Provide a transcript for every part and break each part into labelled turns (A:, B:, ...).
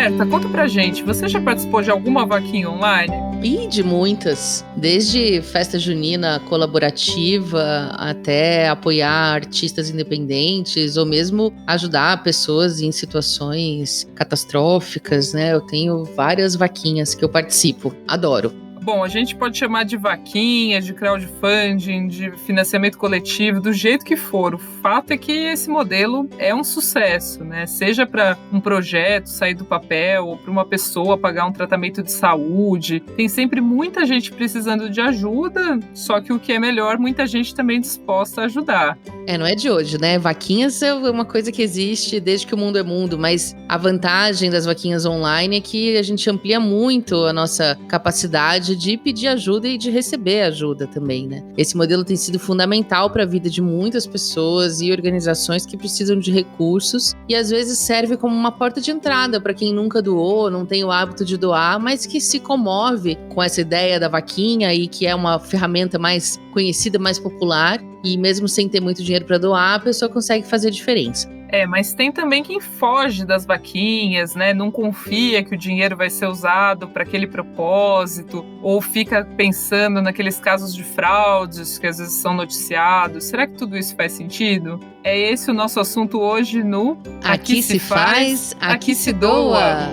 A: Roberta, conta pra gente, você já participou de alguma vaquinha online?
B: E de muitas, desde festa junina colaborativa até apoiar artistas independentes ou mesmo ajudar pessoas em situações catastróficas, né? Eu tenho várias vaquinhas que eu participo, adoro.
A: Bom, a gente pode chamar de vaquinha, de crowdfunding, de financiamento coletivo, do jeito que for. O fato é que esse modelo é um sucesso, né? Seja para um projeto sair do papel ou para uma pessoa pagar um tratamento de saúde. Tem sempre muita gente precisando de ajuda, só que o que é melhor, muita gente também disposta a ajudar.
B: Não é de hoje, né? Vaquinhas é uma coisa que existe desde que o mundo é mundo, mas a vantagem das vaquinhas online é que a gente amplia muito a nossa capacidade de pedir ajuda e de receber ajuda também, né? Esse modelo tem sido fundamental para a vida de muitas pessoas e organizações que precisam de recursos e às vezes serve como uma porta de entrada para quem nunca doou, não tem o hábito de doar, mas que se comove com essa ideia da vaquinha e que é uma ferramenta mais conhecida, mais popular, e mesmo sem ter muito dinheiro para doar, a pessoa consegue fazer diferença.
A: Mas tem também quem foge das vaquinhas, né? Não confia que o dinheiro vai ser usado para aquele propósito, ou fica pensando naqueles casos de fraudes que às vezes são noticiados. Será que tudo isso faz sentido? É esse o nosso assunto hoje no
B: Aqui se faz, aqui se doa.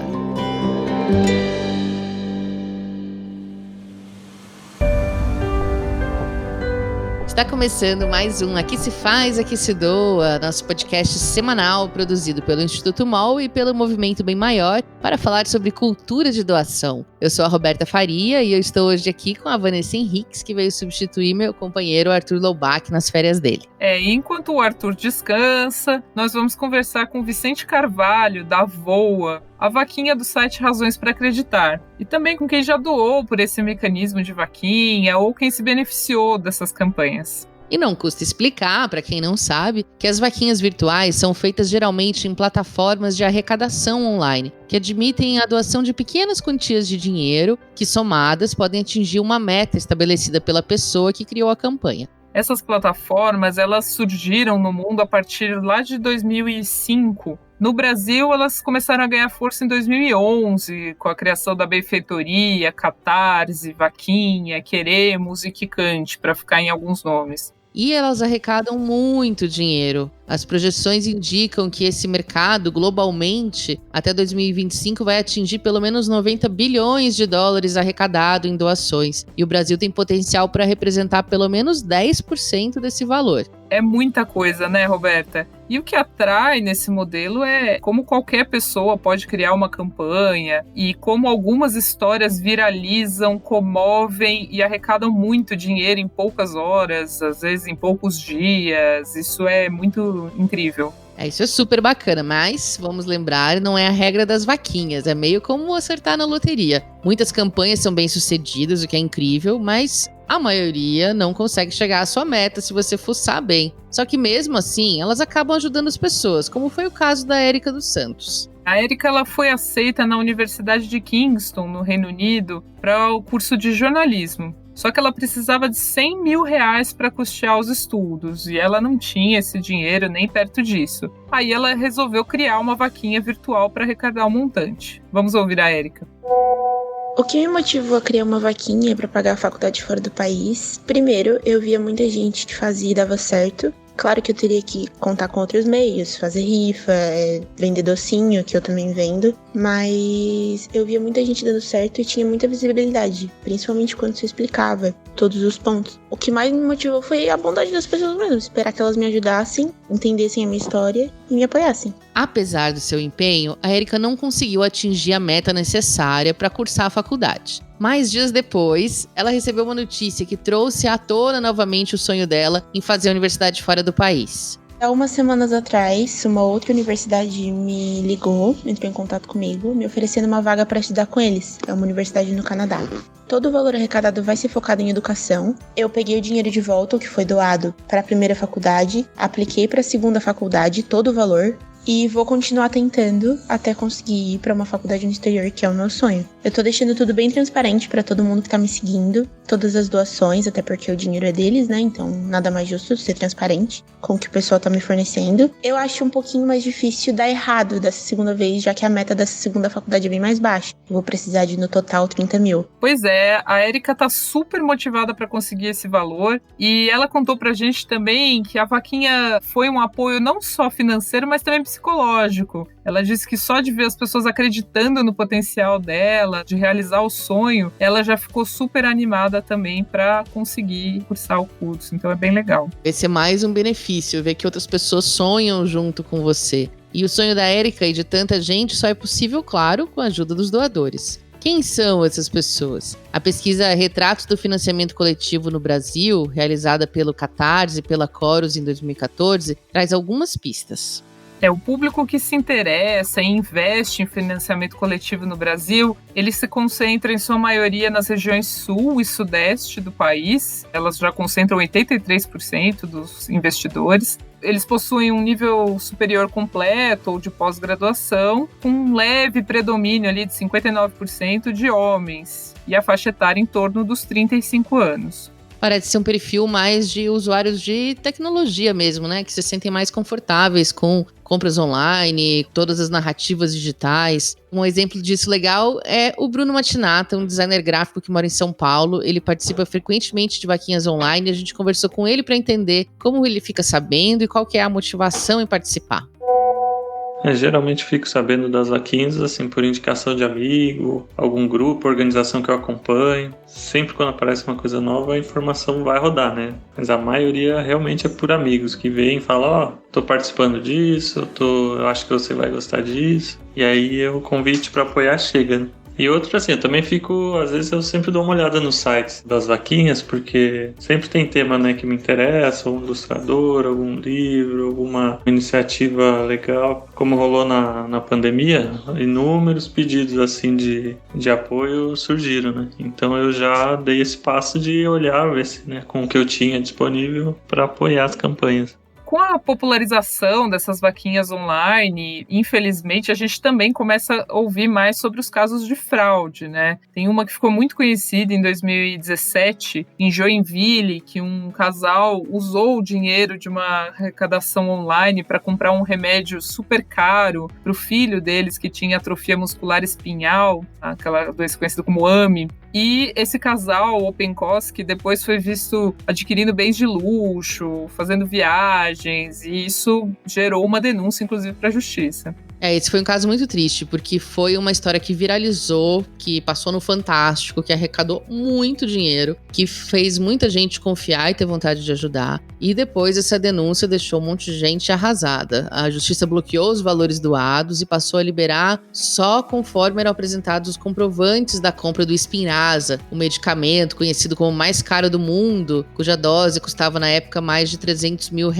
B: Está começando mais um Aqui se faz, aqui se doa, nosso podcast semanal produzido pelo Instituto MOL e pelo Movimento Bem Maior para falar sobre cultura de doação. Eu sou a Roberta Faria e eu estou hoje aqui com a Vanessa Henriques, que veio substituir meu companheiro Arthur Loubach nas férias dele.
A: E enquanto o Arthur descansa, nós vamos conversar com o Vicente Carvalho, da VOA, a vaquinha do site Razões para Acreditar, e também com quem já doou por esse mecanismo de vaquinha ou quem se beneficiou dessas campanhas.
B: E não custa explicar, para quem não sabe, que as vaquinhas virtuais são feitas geralmente em plataformas de arrecadação online, que admitem a doação de pequenas quantias de dinheiro, que somadas podem atingir uma meta estabelecida pela pessoa que criou a campanha.
A: Essas plataformas, elas surgiram no mundo a partir lá de 2005. No Brasil, elas começaram a ganhar força em 2011, com a criação da Benfeitoria, Catarse, Vaquinha, Queremos e Quicante, para ficar em alguns nomes.
B: E elas arrecadam muito dinheiro. As projeções indicam que esse mercado, globalmente, até 2025, vai atingir pelo menos 90 bilhões de dólares arrecadado em doações. E o Brasil tem potencial para representar pelo menos 10% desse valor.
A: É muita coisa, né, Roberta? E o que atrai nesse modelo é como qualquer pessoa pode criar uma campanha e como algumas histórias viralizam, comovem e arrecadam muito dinheiro em poucas horas, às vezes em poucos dias. Isso é muito incrível.
B: Isso é super bacana, mas, vamos lembrar, não é a regra das vaquinhas, é meio como acertar na loteria. Muitas campanhas são bem-sucedidas, o que é incrível, mas a maioria não consegue chegar à sua meta se você fuçar bem. Só que mesmo assim, elas acabam ajudando as pessoas, como foi o caso da Érica dos Santos.
A: A Érica, ela foi aceita na Universidade de Kingston, no Reino Unido, para o curso de jornalismo. Só que ela precisava de 100 mil reais para custear os estudos, e ela não tinha esse dinheiro nem perto disso. Aí ela resolveu criar uma vaquinha virtual para arrecadar o montante. Vamos ouvir a Érica.
C: O que me motivou a criar uma vaquinha para pagar a faculdade fora do país? Primeiro, eu via muita gente que fazia e dava certo. Claro que eu teria que contar com outros meios, fazer rifa, vender docinho, que eu também vendo. Mas eu via muita gente dando certo e tinha muita visibilidade, principalmente quando você explicava todos os pontos. O que mais me motivou foi a bondade das pessoas mesmo, esperar que elas me ajudassem, entendessem a minha história e me apoiassem.
B: Apesar do seu empenho, a Érica não conseguiu atingir a meta necessária para cursar a faculdade. Mas dias depois, ela recebeu uma notícia que trouxe à tona novamente o sonho dela em fazer a universidade fora do país.
C: Há umas semanas atrás, uma outra universidade me ligou, entrou em contato comigo, me oferecendo uma vaga para estudar com eles. É uma universidade no Canadá. Todo o valor arrecadado vai ser focado em educação. Eu peguei o dinheiro de volta, o que foi doado, para a primeira faculdade, apliquei para a segunda faculdade, todo o valor, e vou continuar tentando até conseguir ir pra uma faculdade no exterior, que é o meu sonho. Eu tô deixando tudo bem transparente pra todo mundo que tá me seguindo, todas as doações, até porque o dinheiro é deles, né? Então nada mais justo ser transparente com o que o pessoal tá me fornecendo. Eu acho um pouquinho mais difícil dar errado dessa segunda vez, já que a meta dessa segunda faculdade é bem mais baixa. Eu vou precisar de, no total, 30 mil.
A: Pois é, a Érica tá super motivada para conseguir esse valor e ela contou pra gente também que a vaquinha foi um apoio não só financeiro, mas também psicológico. Ela disse que só de ver as pessoas acreditando no potencial dela, de realizar o sonho, ela já ficou super animada também para conseguir cursar o curso. Então é bem legal.
B: Esse é mais um benefício, ver que outras pessoas sonham junto com você. E o sonho da Érica e de tanta gente só é possível, claro, com a ajuda dos doadores. Quem são essas pessoas? A pesquisa Retratos do Financiamento Coletivo no Brasil, realizada pelo Catarse e pela Chorus em 2014, traz algumas pistas.
A: O público que se interessa e investe em financiamento coletivo no Brasil, ele se concentra em sua maioria nas regiões sul e sudeste do país. Elas já concentram 83% dos investidores. Eles possuem um nível superior completo ou de pós-graduação, com um leve predomínio ali de 59% de homens, e a faixa etária em torno dos 35 anos.
B: Parece ser um perfil mais de usuários de tecnologia mesmo, né? Que se sentem mais confortáveis com compras online, todas as narrativas digitais. Um exemplo disso legal é o Bruno Matinata, um designer gráfico que mora em São Paulo. Ele participa frequentemente de vaquinhas online. A gente conversou com ele para entender como ele fica sabendo e qual que é a motivação em participar.
D: Geralmente fico sabendo das vaquinhas, assim, por indicação de amigo, algum grupo, organização que eu acompanho. Sempre quando aparece uma coisa nova, a informação vai rodar, né? Mas a maioria realmente é por amigos que vêm e falam, tô participando disso, eu acho que você vai gostar disso. E aí o convite para apoiar chega, né? E outro, assim, eu também fico, às vezes eu sempre dou uma olhada nos sites das vaquinhas, porque sempre tem tema, né, que me interessa, um ilustrador, algum livro, alguma iniciativa legal. Como rolou na pandemia, inúmeros pedidos, assim, de apoio surgiram, né? Então eu já dei esse passo de olhar, ver se, né, com o que eu tinha disponível para apoiar as campanhas.
A: Com a popularização dessas vaquinhas online, infelizmente, a gente também começa a ouvir mais sobre os casos de fraude, né? Tem uma que ficou muito conhecida em 2017, em Joinville, que um casal usou o dinheiro de uma arrecadação online para comprar um remédio super caro para o filho deles, que tinha atrofia muscular espinhal, aquela doença conhecida como AME. E esse casal, Open Cost, que depois foi visto adquirindo bens de luxo, fazendo viagens, e isso gerou uma denúncia, inclusive, para a justiça.
B: Esse foi um caso muito triste, porque foi uma história que viralizou, que passou no Fantástico, que arrecadou muito dinheiro, que fez muita gente confiar e ter vontade de ajudar. E depois essa denúncia deixou um monte de gente arrasada. A justiça bloqueou os valores doados e passou a liberar só conforme eram apresentados os comprovantes da compra do Spinraza, um medicamento conhecido como o mais caro do mundo, cuja dose custava na época mais de R$300 mil.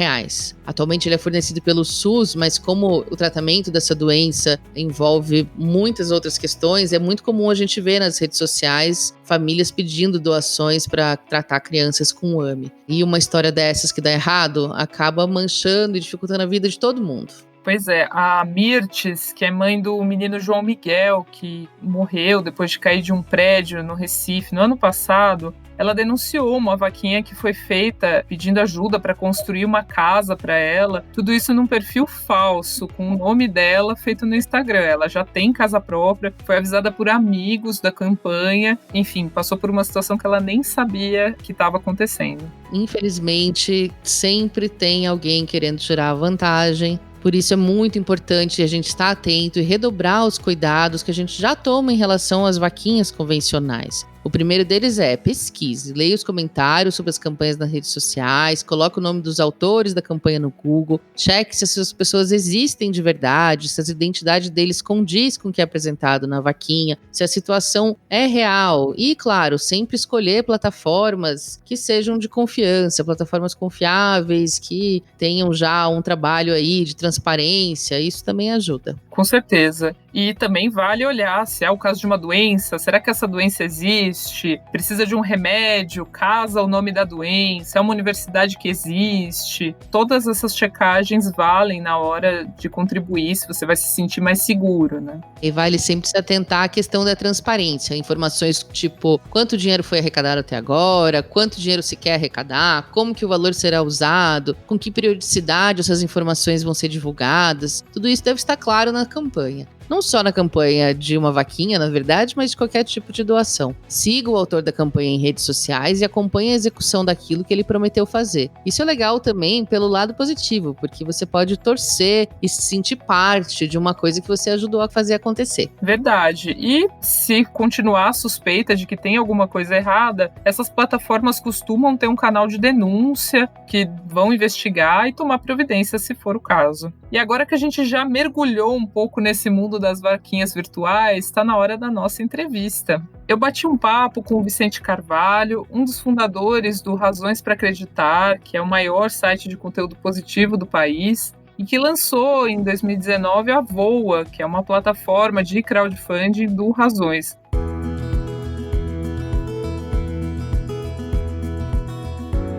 B: Atualmente ele é fornecido pelo SUS, mas como o tratamento dessa doença envolve muitas outras questões, é muito comum a gente ver nas redes sociais famílias pedindo doações para tratar crianças com AME. E uma história dessas que dá errado acaba manchando e dificultando a vida de todo mundo.
A: Pois é, a Mirtes, que é mãe do menino João Miguel, que morreu depois de cair de um prédio no Recife no ano passado, ela denunciou uma vaquinha que foi feita pedindo ajuda para construir uma casa para ela. Tudo isso num perfil falso, com o nome dela feito no Instagram. Ela já tem casa própria, foi avisada por amigos da campanha. Enfim, passou por uma situação que ela nem sabia que estava acontecendo.
B: Infelizmente, sempre tem alguém querendo tirar vantagem. Por isso é muito importante a gente estar atento e redobrar os cuidados que a gente já toma em relação às vaquinhas convencionais. O primeiro deles é pesquise, leia os comentários sobre as campanhas nas redes sociais, coloque o nome dos autores da campanha no Google, cheque se essas pessoas existem de verdade, se a identidade deles condiz com o que é apresentado na vaquinha, se a situação é real e, claro, sempre escolher plataformas que sejam de confiança, plataformas confiáveis, que tenham já um trabalho aí de transparência, isso também ajuda.
A: Com certeza. E também vale olhar se é o caso de uma doença, será que essa doença existe? Precisa de um remédio? Casa o nome da doença? É uma universidade que existe? Todas essas checagens valem na hora de contribuir, se você vai se sentir mais seguro, né?
B: E vale sempre se atentar à questão da transparência. Informações tipo quanto dinheiro foi arrecadado até agora, quanto dinheiro se quer arrecadar, como que o valor será usado, com que periodicidade essas informações vão ser divulgadas. Tudo isso deve estar claro na campanha. Não só na campanha de uma vaquinha, na verdade, mas de qualquer tipo de doação. Siga o autor da campanha em redes sociais e acompanhe a execução daquilo que ele prometeu fazer. Isso é legal também pelo lado positivo, porque você pode torcer e se sentir parte de uma coisa que você ajudou a fazer acontecer.
A: Verdade. E se continuar a suspeita de que tem alguma coisa errada, essas plataformas costumam ter um canal de denúncia que vão investigar e tomar providência se for o caso. E agora que a gente já mergulhou um pouco nesse mundo das vaquinhas virtuais, está na hora da nossa entrevista. Eu bati um papo com o Vicente Carvalho, um dos fundadores do Razões para Acreditar, que é o maior site de conteúdo positivo do país, e que lançou em 2019 a Voa, que é uma plataforma de crowdfunding do Razões.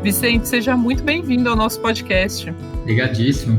A: Vicente, seja muito bem-vindo ao nosso podcast.
E: Obrigadíssimo.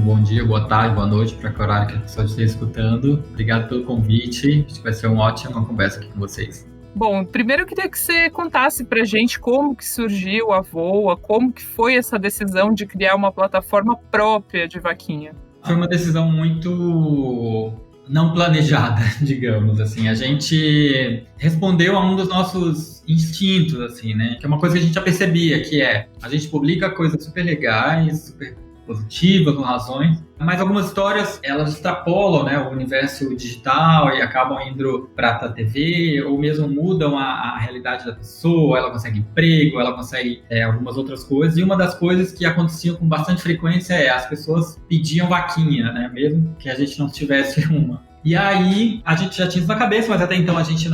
E: Bom dia, boa tarde, boa noite para que horário que a pessoa esteja escutando. Obrigado pelo convite. Acho que vai ser uma ótima conversa aqui com vocês.
A: Bom, primeiro eu queria que você contasse pra gente como que surgiu a Voa, como que foi essa decisão de criar uma plataforma própria de vaquinha.
E: Foi uma decisão muito não planejada, digamos assim. A gente respondeu a um dos nossos instintos, assim, né? Que é uma coisa que a gente já percebia, que é a gente publica coisas super legais, super positivas, com razões, mas algumas histórias, elas extrapolam, né, o universo digital e acabam indo para a TV, ou mesmo mudam a realidade da pessoa, ela consegue emprego, ela consegue algumas outras coisas, e uma das coisas que aconteciam com bastante frequência é as pessoas pediam vaquinha, né, mesmo que a gente não tivesse uma. E aí, a gente já tinha isso na cabeça, mas até então a gente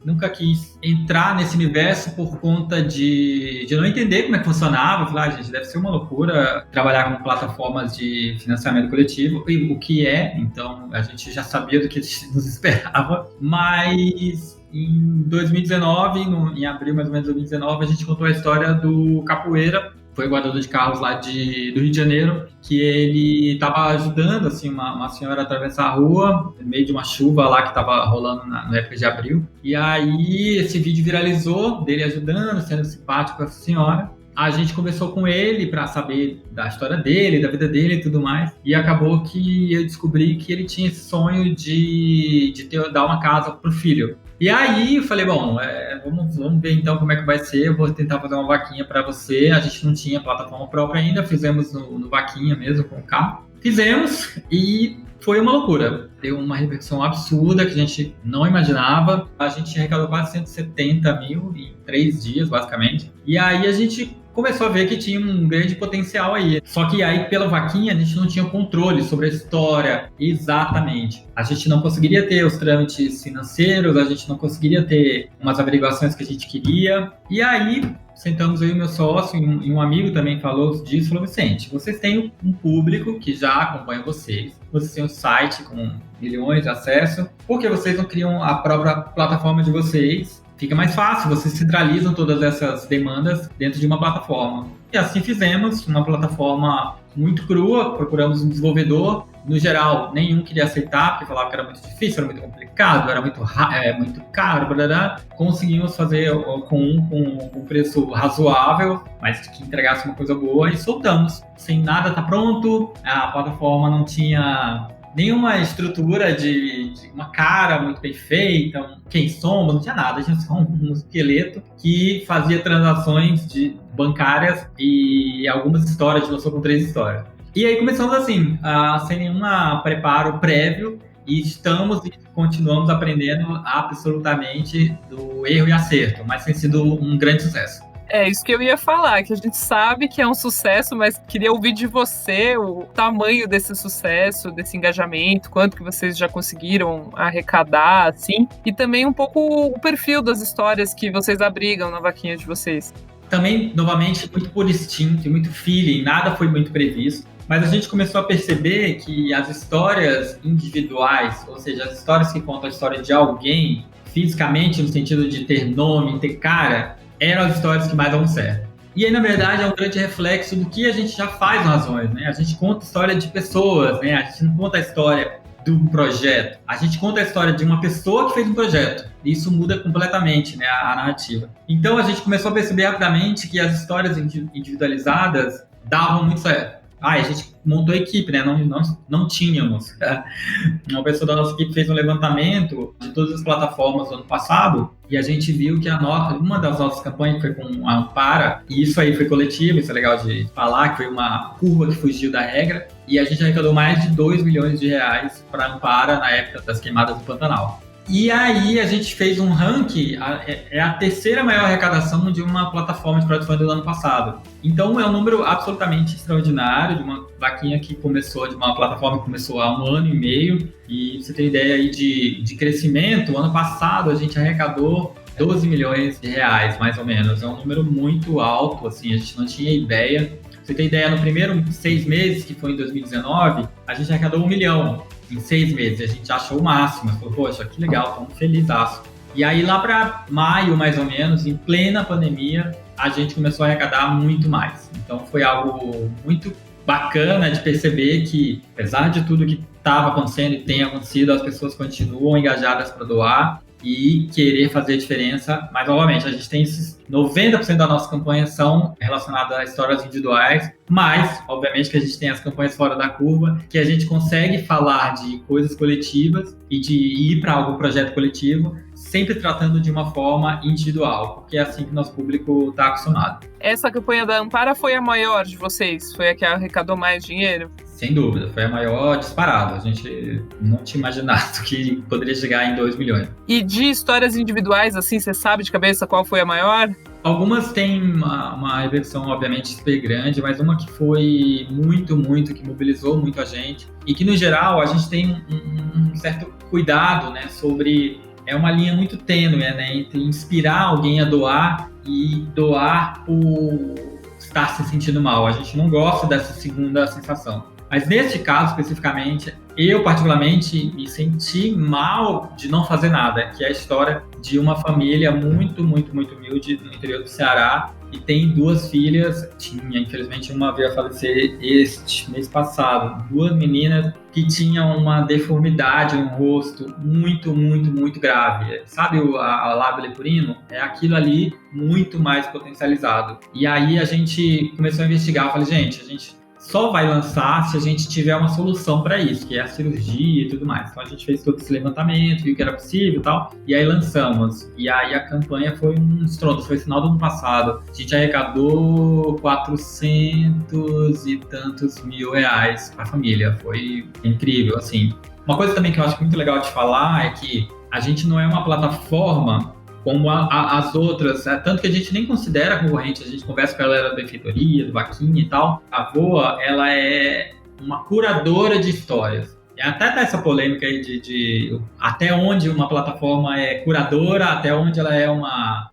E: nunca quis entrar nesse universo por conta de não entender como é que funcionava. Falar, gente, deve ser uma loucura trabalhar com plataformas de financiamento coletivo, e o que é, então a gente já sabia do que nos esperava, mas em 2019, em abril mais ou menos de 2019, a gente contou a história do Capoeira, foi o guardador de carros lá do Rio de Janeiro, que ele estava ajudando assim, uma senhora a atravessar a rua, no meio de uma chuva lá que estava rolando na época de abril. E aí esse vídeo viralizou, dele ajudando, sendo simpático com essa senhora. A gente conversou com ele para saber da história dele, da vida dele e tudo mais. E acabou que eu descobri que ele tinha esse sonho de dar uma casa pro filho. E aí eu falei, bom, vamos ver então como é que vai ser, eu vou tentar fazer uma vaquinha para você. A gente não tinha plataforma própria ainda, fizemos no vaquinha mesmo, com o carro. Fizemos e foi uma loucura. Deu uma repercussão absurda que a gente não imaginava. A gente arrecadou quase 170 mil em 3 dias, basicamente. E aí a gente começou a ver que tinha um grande potencial aí. Só que aí, pela vaquinha, a gente não tinha controle sobre a história exatamente. A gente não conseguiria ter os trâmites financeiros, a gente não conseguiria ter umas averiguações que a gente queria. E aí, sentamos eu e meu sócio, e um amigo também falou disso, falou, Vicente, vocês têm um público que já acompanha vocês têm um site com milhões de acessos, por que vocês não criam a própria plataforma de vocês? Fica mais fácil, vocês centralizam todas essas demandas dentro de uma plataforma. E assim fizemos, uma plataforma muito crua, procuramos um desenvolvedor, no geral nenhum queria aceitar, porque falava que era muito difícil, era muito complicado, era muito caro, conseguimos fazer com um preço razoável, mas que entregasse uma coisa boa e soltamos. Sem nada tá pronto, a plataforma não tinha nenhuma estrutura de uma cara muito bem feita, quem somos, não tinha nada, tinha só um esqueleto que fazia transações bancárias e algumas histórias, a gente lançou com 3 histórias. E aí começamos assim, sem nenhum preparo prévio, e estamos e continuamos aprendendo absolutamente do erro e acerto, mas tem sido um grande sucesso.
A: É isso que eu ia falar, que a gente sabe que é um sucesso, mas queria ouvir de você o tamanho desse sucesso, desse engajamento, quanto que vocês já conseguiram arrecadar, assim, e também um pouco o perfil das histórias que vocês abrigam na vaquinha de vocês.
E: Também, novamente, muito por instinto e muito feeling, nada foi muito previsto. Mas a gente começou a perceber que as histórias individuais, ou seja, as histórias que contam a história de alguém, fisicamente, no sentido de ter nome, ter cara, eram as histórias que mais dão certo. E aí, na verdade, é um grande reflexo do que a gente já faz nas Razões, né? A gente conta a história de pessoas, né? A gente não conta a história de um projeto. A gente conta a história de uma pessoa que fez um projeto. E isso muda completamente, né, a narrativa. Então, a gente começou a perceber rapidamente que as histórias individualizadas davam muito certo. A gente montou a equipe, né? Não tínhamos. Uma pessoa da nossa equipe fez um levantamento de todas as plataformas do ano passado e a gente viu que uma das nossas campanhas foi com a Ampara, e isso aí foi coletivo, isso é legal de falar, que foi uma curva que fugiu da regra, e a gente arrecadou mais de 2 milhões de reais para a Ampara na época das queimadas do Pantanal. E aí a gente fez um ranking, é a terceira maior arrecadação de uma plataforma de crowdfunding do ano passado. Então é um número absolutamente extraordinário, de uma vaquinha que começou, de uma plataforma que começou há 1 ano e meio. E você tem ideia aí de crescimento, ano passado a gente arrecadou 12 milhões de reais, mais ou menos. É um número muito alto, assim, a gente não tinha ideia. Você tem ideia, no primeiro 6 meses, que foi em 2019, a gente arrecadou 1 milhão. Em 6 meses, a gente achou o máximo, falou, poxa, que legal, estamos felizaço. E aí lá para maio, mais ou menos, em plena pandemia, a gente começou a arrecadar muito mais. Então foi algo muito bacana de perceber que, apesar de tudo que estava acontecendo e tem acontecido, as pessoas continuam engajadas para doar e querer fazer diferença. Mas, obviamente, a gente tem esses 90% da nossa campanha são relacionadas a histórias individuais, mas, obviamente, que a gente tem as campanhas fora da curva, que a gente consegue falar de coisas coletivas e de ir para algum projeto coletivo, sempre tratando de uma forma individual, porque é assim que o nosso público está acostumado.
A: Essa campanha da Ampara foi a maior de vocês? Foi a que arrecadou mais dinheiro?
E: Sem dúvida, foi a maior disparada. A gente não tinha imaginado que poderia chegar em 2 milhões.
A: E de histórias individuais, assim, você sabe de cabeça qual foi a maior?
E: Algumas têm uma reversão, obviamente, super grande, mas uma que foi muito, que mobilizou muito a gente. E que, no geral, a gente tem um certo cuidado, né, sobre... É uma linha muito tênue, né, entre inspirar alguém a doar e doar por estar se sentindo mal. A gente não gosta dessa segunda sensação. Mas neste caso, especificamente, eu particularmente me senti mal de não fazer nada, que é a história de uma família muito humilde no interior do Ceará e tem 2 filhas, infelizmente uma veio a falecer este mês passado, 2 meninas que tinham uma deformidade no rosto muito grave. Sabe a lábio leporino? É aquilo ali muito mais potencializado. E aí a gente começou a investigar, eu falei, gente, a gente só vai lançar se a gente tiver uma solução para isso, que é a cirurgia e tudo mais. Então a gente fez todo esse levantamento, viu que era possível e tal, e aí lançamos. E aí a campanha foi um estrondo, foi no final do ano passado. A gente arrecadou 400 e tantos mil reais para a família. Foi incrível, assim. Uma coisa também que eu acho muito legal de falar é que a gente não é uma plataforma como as outras, tanto que a gente nem considera concorrente, a gente conversa com a galera da benfeitoria, do Vaquinha e tal. A VOA, ela é uma curadora de histórias. E até tá essa polêmica aí de até onde uma plataforma é curadora, até onde ela é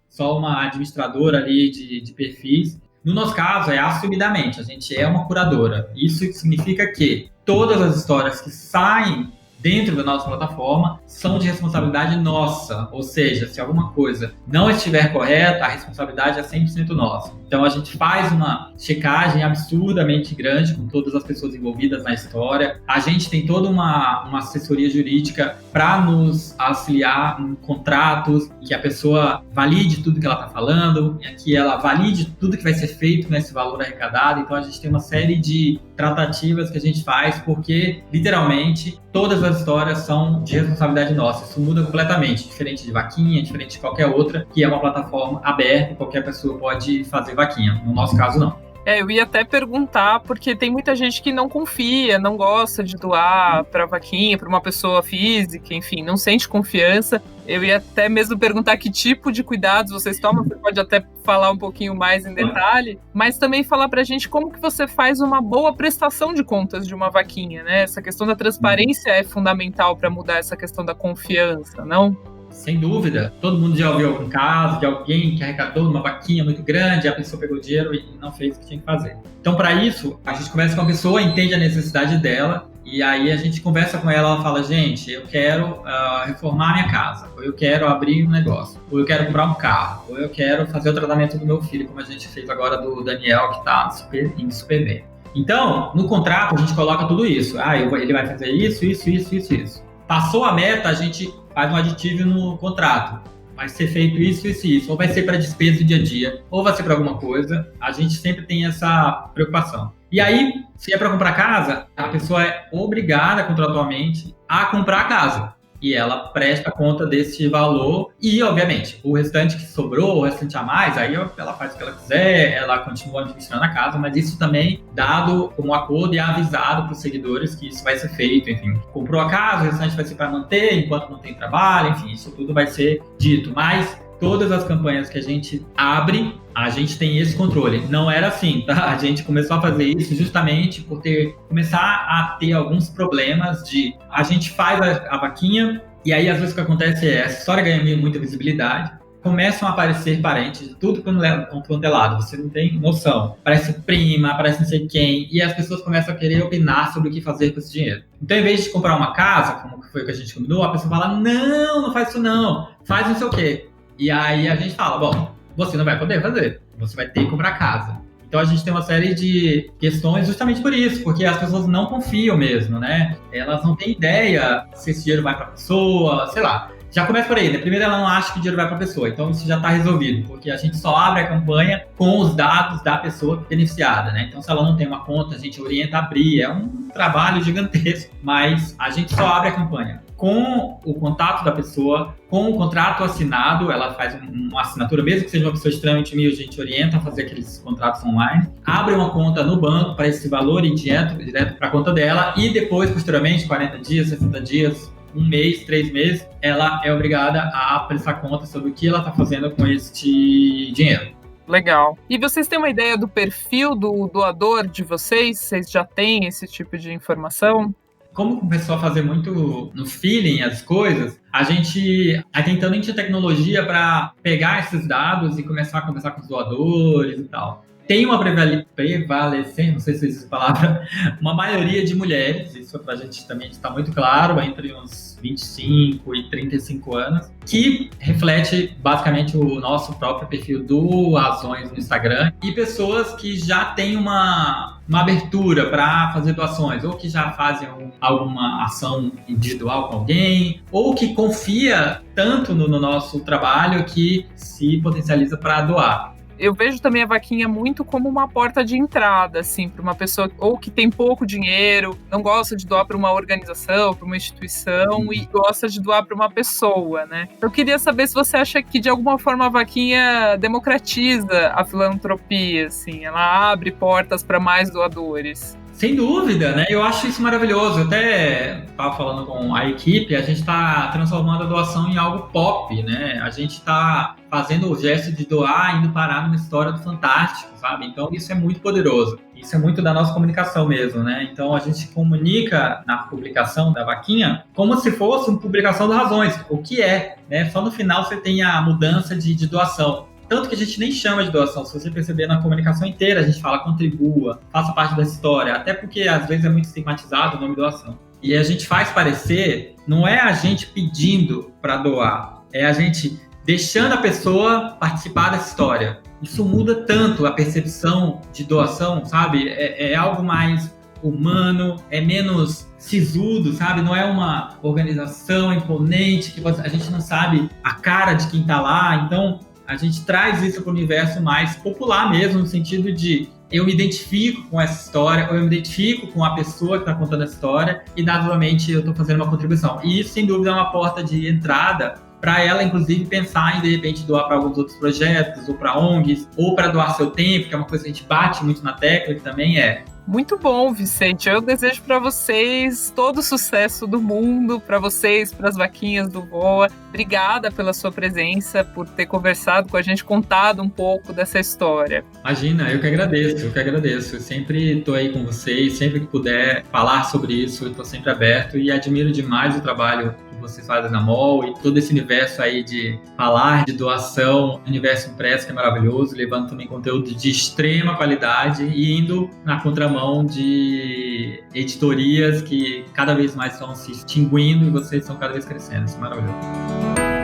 E: só uma administradora ali de perfis. No nosso caso, é assumidamente, a gente é uma curadora. Isso significa que todas as histórias que saem dentro da nossa plataforma são de responsabilidade nossa, ou seja, se alguma coisa não estiver correta, a responsabilidade é 100% nossa. Então a gente faz uma checagem absurdamente grande com todas as pessoas envolvidas na história. A gente tem toda uma assessoria jurídica para nos auxiliar em contratos, que a pessoa valide tudo que ela está falando, que ela valide tudo que vai ser feito nesse valor arrecadado. Então a gente tem uma série de tratativas que a gente faz, porque literalmente todas as histórias são de responsabilidade nossa. Isso muda completamente, diferente de Vaquinha, diferente de qualquer outra, que é uma plataforma aberta e qualquer pessoa pode fazer Vaquinha. No nosso caso, não.
A: Eu ia até perguntar, porque tem muita gente que não confia, não gosta de doar para vaquinha, para uma pessoa física, enfim, não sente confiança. Eu ia até mesmo perguntar que tipo de cuidados vocês tomam, você pode até falar um pouquinho mais em detalhe, mas também falar pra gente como que você faz uma boa prestação de contas de uma vaquinha, né? Essa questão da transparência é fundamental para mudar essa questão da confiança, não?
E: Sem dúvida. Todo mundo já ouviu algum caso de alguém que arrecadou uma vaquinha muito grande, a pessoa pegou dinheiro e não fez o que tinha que fazer. Então, para isso, a gente começa com a pessoa, entende a necessidade dela, e aí a gente conversa com ela fala, gente, eu quero reformar minha casa, ou eu quero abrir um negócio, ou eu quero comprar um carro, ou eu quero fazer o tratamento do meu filho, como a gente fez agora do Daniel, que está em super bem. Então, no contrato, a gente coloca tudo isso. Ele vai fazer isso. Passou a meta, a gente faz um aditivo no contrato. Vai ser feito isso. Ou vai ser para despesa do dia a dia, ou vai ser para alguma coisa. A gente sempre tem essa preocupação. E aí, se é para comprar casa, a pessoa é obrigada contratualmente a comprar a casa. E ela presta conta desse valor e, obviamente, o restante que sobrou, o restante a mais, aí ela faz o que ela quiser, ela continua administrando a casa, mas isso também dado como acordo e avisado para os seguidores que isso vai ser feito, enfim. Comprou a casa, o restante vai ser para manter enquanto não tem trabalho, enfim, isso tudo vai ser dito. Mas todas as campanhas que a gente abre, a gente tem esse controle. Não era assim, tá? A gente começou a fazer isso justamente por começar a ter alguns problemas de... A gente faz a vaquinha e aí às vezes o que acontece é essa história ganha muita visibilidade, começam a aparecer parentes de tudo quanto é lado, você não tem noção. Parece prima, parece não sei quem, e as pessoas começam a querer opinar sobre o que fazer com esse dinheiro. Então, em vez de comprar uma casa, como foi o que a gente combinou, a pessoa fala, não faz isso não, faz não sei o quê. E aí a gente fala, bom, você não vai poder fazer, você vai ter que comprar casa. Então a gente tem uma série de questões justamente por isso, porque as pessoas não confiam mesmo, né? Elas não têm ideia se esse dinheiro vai para a pessoa, sei lá. Já começa por aí, né? Primeiro ela não acha que o dinheiro vai para a pessoa, então isso já está resolvido, porque a gente só abre a campanha com os dados da pessoa beneficiada, né? Então se ela não tem uma conta, a gente orienta a abrir, é um trabalho gigantesco, mas a gente só abre a campanha com o contato da pessoa, com o contrato assinado, ela faz uma assinatura, mesmo que seja uma pessoa extremamente humilde, a gente orienta a fazer aqueles contratos online, abre uma conta no banco para esse valor e direto para a conta dela e depois, posteriormente, 40 dias, 60 dias, 1 mês, 3 meses, ela é obrigada a prestar conta sobre o que ela está fazendo com este dinheiro.
A: Legal. E vocês têm uma ideia do perfil do doador de vocês? Vocês já têm esse tipo de informação?
E: Como começou a fazer muito no feeling as coisas, a gente está tentando a tecnologia para pegar esses dados e começar a conversar com os doadores e tal. Tem uma prevalecência, não sei se existe a palavra, uma maioria de mulheres, isso pra gente também está muito claro, entre uns 25 e 35 anos, que reflete basicamente o nosso próprio perfil do Razões no Instagram, e pessoas que já têm uma abertura para fazer doações, ou que já fazem alguma ação individual com alguém, ou que confia tanto no nosso trabalho que se potencializa para doar.
A: Eu vejo também a vaquinha muito como uma porta de entrada, assim, para uma pessoa ou que tem pouco dinheiro, não gosta de doar para uma organização, para uma instituição e gosta de doar para uma pessoa, né? Eu queria saber se você acha que de alguma forma a vaquinha democratiza a filantropia, assim, ela abre portas para mais doadores.
E: Sem dúvida, né? Eu acho isso maravilhoso. Eu até estava falando com a equipe, a gente está transformando a doação em algo pop, né? A gente está fazendo o gesto de doar, indo parar numa história do Fantástico, sabe? Então isso é muito poderoso. Isso é muito da nossa comunicação mesmo, né? Então a gente comunica na publicação da vaquinha como se fosse uma publicação das Razões, o que é, né? Só no final você tem a mudança de doação. Tanto que a gente nem chama de doação, se você perceber na comunicação inteira, a gente fala contribua, faça parte da história, até porque às vezes é muito estigmatizado o nome doação. E a gente faz parecer, não é a gente pedindo para doar, é a gente deixando a pessoa participar dessa história. Isso muda tanto a percepção de doação, sabe? É algo mais humano, é menos sisudo, sabe? Não é uma organização imponente, que a gente não sabe a cara de quem tá lá, então a gente traz isso para o universo mais popular mesmo, no sentido de eu me identifico com essa história, ou eu me identifico com a pessoa que está contando a história e, naturalmente, eu estou fazendo uma contribuição. E isso, sem dúvida, é uma porta de entrada para ela, inclusive, pensar em, de repente, doar para alguns outros projetos, ou para ONGs, ou para doar seu tempo, que é uma coisa que a gente bate muito na tecla, que também é.
A: Muito bom, Vicente. Eu desejo para vocês todo o sucesso do mundo, para vocês, para as vaquinhas do VOA. Obrigada pela sua presença, por ter conversado com a gente, contado um pouco dessa história.
E: Imagina, eu que agradeço. Eu sempre estou aí com vocês, sempre que puder falar sobre isso, eu estou sempre aberto e admiro demais o trabalho que vocês fazem na MOL e todo esse universo aí de falar de doação, universo impresso que é maravilhoso, levando também conteúdo de extrema qualidade e indo na contramão de editorias que cada vez mais estão se extinguindo e vocês estão cada vez crescendo. Isso é maravilhoso.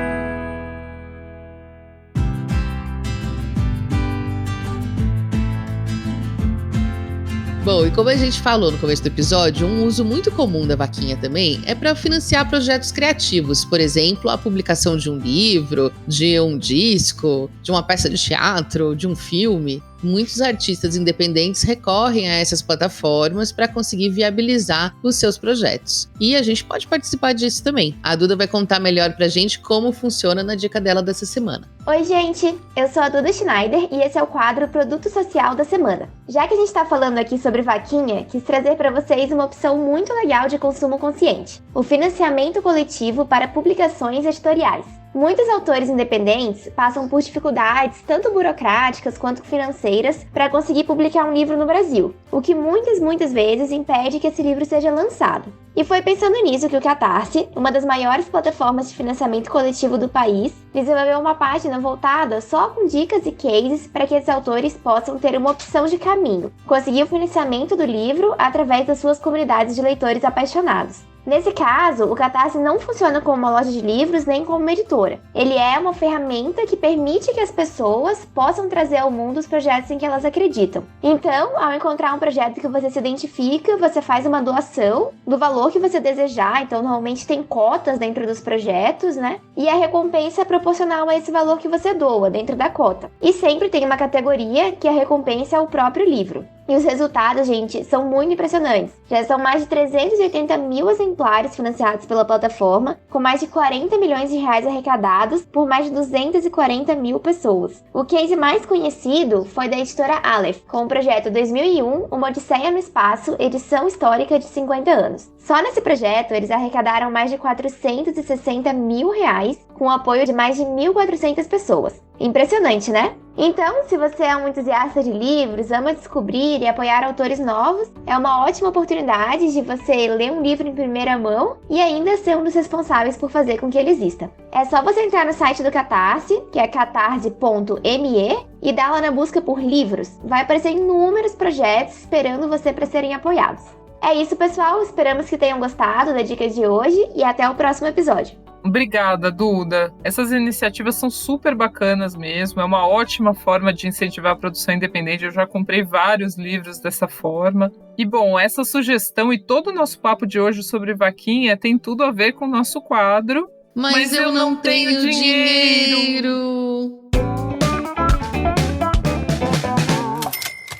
B: Bom, e como a gente falou no começo do episódio, um uso muito comum da vaquinha também é para financiar projetos criativos, por exemplo, a publicação de um livro, de um disco, de uma peça de teatro, de um filme. Muitos artistas independentes recorrem a essas plataformas para conseguir viabilizar os seus projetos. E a gente pode participar disso também. A Duda vai contar melhor pra gente como funciona na dica dela dessa semana.
F: Oi, gente! Eu sou a Duda Schneider e esse é o quadro Produto Social da Semana. Já que a gente está falando aqui sobre vaquinha, quis trazer para vocês uma opção muito legal de consumo consciente: o financiamento coletivo para publicações editoriais. Muitos autores independentes passam por dificuldades tanto burocráticas quanto financeiras para conseguir publicar um livro no Brasil, o que muitas vezes impede que esse livro seja lançado. E foi pensando nisso que o Catarse, uma das maiores plataformas de financiamento coletivo do país, desenvolveu uma página voltada só com dicas e cases para que esses autores possam ter uma opção de caminho, conseguir o financiamento do livro através das suas comunidades de leitores apaixonados. Nesse caso, o Catarse não funciona como uma loja de livros nem como uma editora. Ele é uma ferramenta que permite que as pessoas possam trazer ao mundo os projetos em que elas acreditam. Então, ao encontrar um projeto que você se identifica, você faz uma doação do valor que você desejar. Então, normalmente tem cotas dentro dos projetos, né? E a recompensa é proporcional a esse valor que você doa dentro da cota. E sempre tem uma categoria que a recompensa é o próprio livro. E os resultados, gente, são muito impressionantes. Já são mais de 380 mil exemplares financiados pela plataforma, com mais de 40 milhões de reais arrecadados por mais de 240 mil pessoas. O case mais conhecido foi da editora Aleph, com o projeto 2001, Uma Odisseia no Espaço, edição histórica de 50 anos. Só nesse projeto, eles arrecadaram mais de 460 mil reais, com o apoio de mais de 1.400 pessoas. Impressionante, né? Então, se você é um entusiasta de livros, ama descobrir e apoiar autores novos, é uma ótima oportunidade de você ler um livro em primeira mão e ainda ser um dos responsáveis por fazer com que ele exista. É só você entrar no site do Catarse, que é catarse.me, e dar lá na busca por livros. Vai aparecer inúmeros projetos esperando você para serem apoiados. É isso, pessoal. Esperamos que tenham gostado da dica de hoje e até o próximo episódio.
A: Obrigada, Duda. Essas iniciativas são super bacanas mesmo, é uma ótima forma de incentivar a produção independente. Eu já comprei vários livros dessa forma. E bom, essa sugestão e todo o nosso papo de hoje sobre vaquinha tem tudo a ver com o nosso quadro.
B: Mas eu não tenho dinheiro.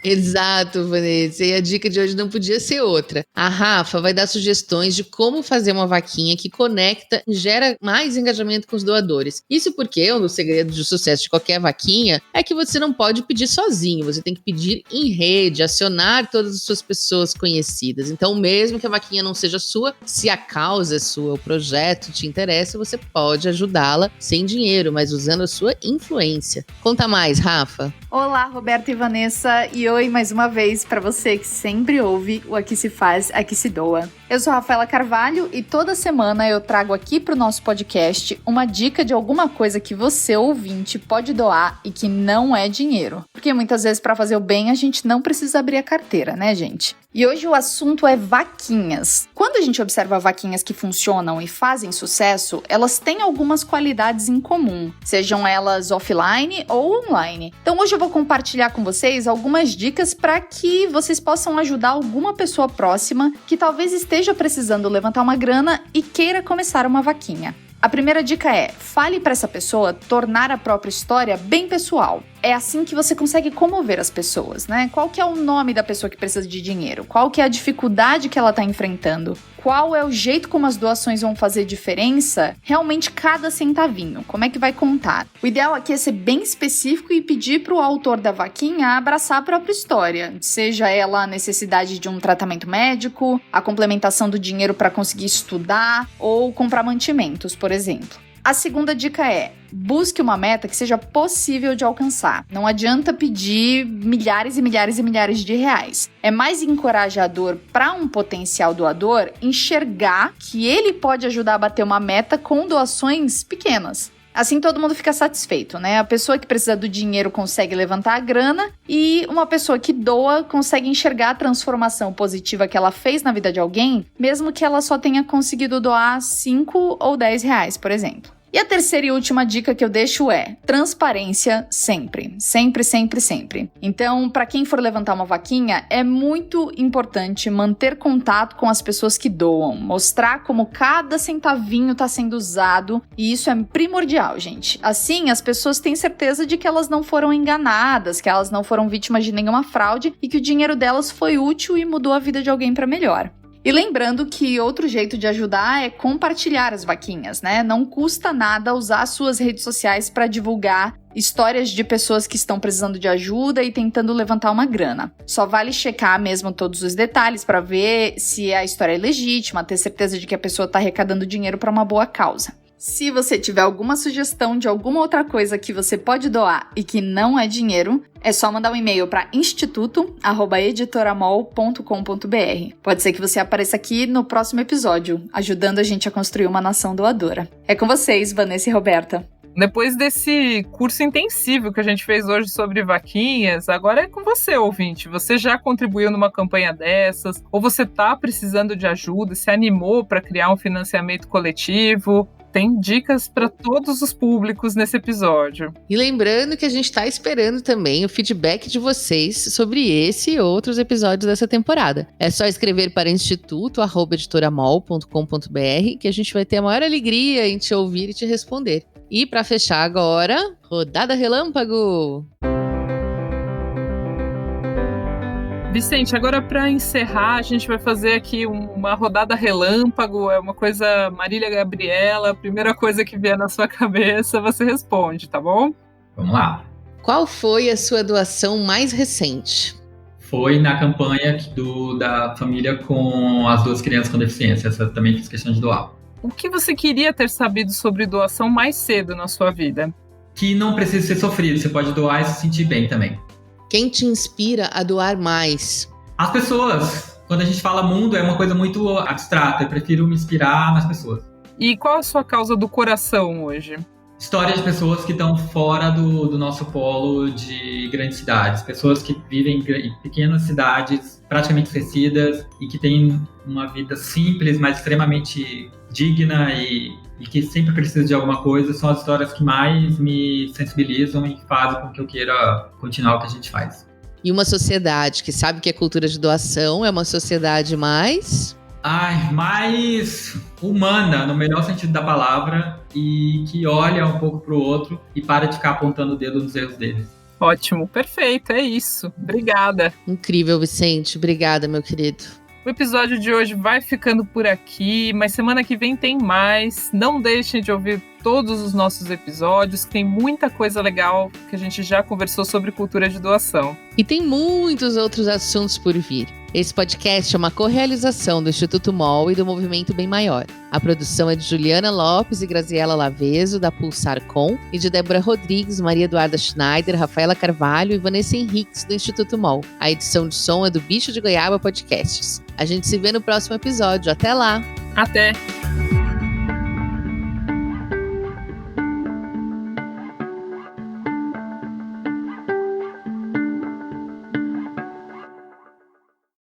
B: Exato, Vanessa. E a dica de hoje não podia ser outra. A Rafa vai dar sugestões de como fazer uma vaquinha que conecta e gera mais engajamento com os doadores. Isso porque um dos segredos de sucesso de qualquer vaquinha é que você não pode pedir sozinho. Você tem que pedir em rede, acionar todas as suas pessoas conhecidas. Então, mesmo que a vaquinha não seja sua, se a causa é sua, o projeto te interessa, você pode ajudá-la sem dinheiro, mas usando a sua influência. Conta mais, Rafa.
G: Olá, Roberto e Vanessa, e oi mais uma vez para você que sempre ouve o Aqui se faz, aqui se doa. Eu sou a Rafaela Carvalho e toda semana eu trago aqui pro nosso podcast uma dica de alguma coisa que você, ouvinte, pode doar e que não é dinheiro. Porque muitas vezes para fazer o bem a gente não precisa abrir a carteira, né, gente? E hoje o assunto é vaquinhas. Quando a gente observa vaquinhas que funcionam e fazem sucesso, elas têm algumas qualidades em comum, sejam elas offline ou online. Então hoje eu vou compartilhar com vocês algumas dicas para que vocês possam ajudar alguma pessoa próxima que talvez esteja precisando levantar uma grana e queira começar uma vaquinha. A primeira dica é: fale para essa pessoa tornar a própria história bem pessoal. É assim que você consegue comover as pessoas, né? Qual que é o nome da pessoa que precisa de dinheiro? Qual que é a dificuldade que ela está enfrentando? Qual é o jeito como as doações vão fazer diferença? Realmente cada centavinho, como é que vai contar? O ideal aqui é ser bem específico e pedir para o autor da vaquinha abraçar a própria história, seja ela a necessidade de um tratamento médico, a complementação do dinheiro para conseguir estudar ou comprar mantimentos, por exemplo. A segunda dica é: busque uma meta que seja possível de alcançar. Não adianta pedir milhares e milhares e milhares de reais. É mais encorajador para um potencial doador enxergar que ele pode ajudar a bater uma meta com doações pequenas. Assim todo mundo fica satisfeito, né? A pessoa que precisa do dinheiro consegue levantar a grana e uma pessoa que doa consegue enxergar a transformação positiva que ela fez na vida de alguém, mesmo que ela só tenha conseguido doar 5 ou 10 reais, por exemplo. E a terceira e última dica que eu deixo é transparência sempre. Sempre, sempre, sempre. Então, para quem for levantar uma vaquinha, é muito importante manter contato com as pessoas que doam, mostrar como cada centavinho está sendo usado, e isso é primordial, gente. Assim, as pessoas têm certeza de que elas não foram enganadas, que elas não foram vítimas de nenhuma fraude e que o dinheiro delas foi útil e mudou a vida de alguém para melhor. E lembrando que outro jeito de ajudar é compartilhar as vaquinhas, né? Não custa nada usar suas redes sociais para divulgar histórias de pessoas que estão precisando de ajuda e tentando levantar uma grana. Só vale checar mesmo todos os detalhes para ver se a história é legítima, ter certeza de que a pessoa está arrecadando dinheiro para uma boa causa. Se você tiver alguma sugestão de alguma outra coisa que você pode doar e que não é dinheiro, é só mandar um e-mail para instituto@editoramol.com.br. Pode ser que você apareça aqui no próximo episódio, ajudando a gente a construir uma nação doadora. É com vocês, Vanessa e Roberta.
A: Depois desse curso intensivo que a gente fez hoje sobre vaquinhas, agora é com você, ouvinte. Você já contribuiu numa campanha dessas? Ou você está precisando de ajuda, se animou para criar um financiamento coletivo? Tem dicas para todos os públicos nesse episódio.
B: E lembrando que a gente está esperando também o feedback de vocês sobre esse e outros episódios dessa temporada. É só escrever para instituto@editoramol.com.br que a gente vai ter a maior alegria em te ouvir e te responder. E para fechar agora, rodada relâmpago!
A: Vicente, agora para encerrar, a gente vai fazer aqui uma rodada relâmpago, é uma coisa Marília Gabriela, a primeira coisa que vier na sua cabeça, você responde, tá bom?
E: Vamos lá.
B: Qual foi a sua doação mais recente?
E: Foi na campanha da família com as 2 crianças com deficiência, essa também fiz questão de doar.
A: O que você queria ter sabido sobre doação mais cedo na sua vida?
E: Que não precisa ser sofrido, você pode doar e se sentir bem também.
B: Quem te inspira a doar mais?
E: As pessoas. Quando a gente fala mundo, é uma coisa muito abstrata. Eu prefiro me inspirar nas pessoas.
A: E qual a sua causa do coração hoje?
E: Histórias de pessoas que estão fora do nosso polo de grandes cidades. Pessoas que vivem em pequenas cidades praticamente esquecidas e que têm uma vida simples, mas extremamente digna e que sempre precisam de alguma coisa. São as histórias que mais me sensibilizam e fazem com que eu queira continuar o que a gente faz.
B: E uma sociedade que sabe que a cultura de doação é uma sociedade mais
E: humana, no melhor sentido da palavra, e que olha um pouco para o outro e para de ficar apontando o dedo nos erros deles.
A: Ótimo, perfeito, é isso. Obrigada.
B: Incrível, Vicente. Obrigada, meu querido.
A: O episódio de hoje vai ficando por aqui, mas semana que vem tem mais. Não deixem de ouvir todos os nossos episódios, que tem muita coisa legal que a gente já conversou sobre cultura de doação.
B: E tem muitos outros assuntos por vir. Esse podcast é uma correalização do Instituto MOL e do Movimento Bem Maior. A produção é de Juliana Lopes e Graziela Laveso, da Pulsar Com, e de Débora Rodrigues, Maria Eduarda Schneider, Rafaela Carvalho e Vanessa Henriques, do Instituto MOL. A edição de som é do Bicho de Goiaba Podcasts. A gente se vê no próximo episódio. Até lá!
A: Até!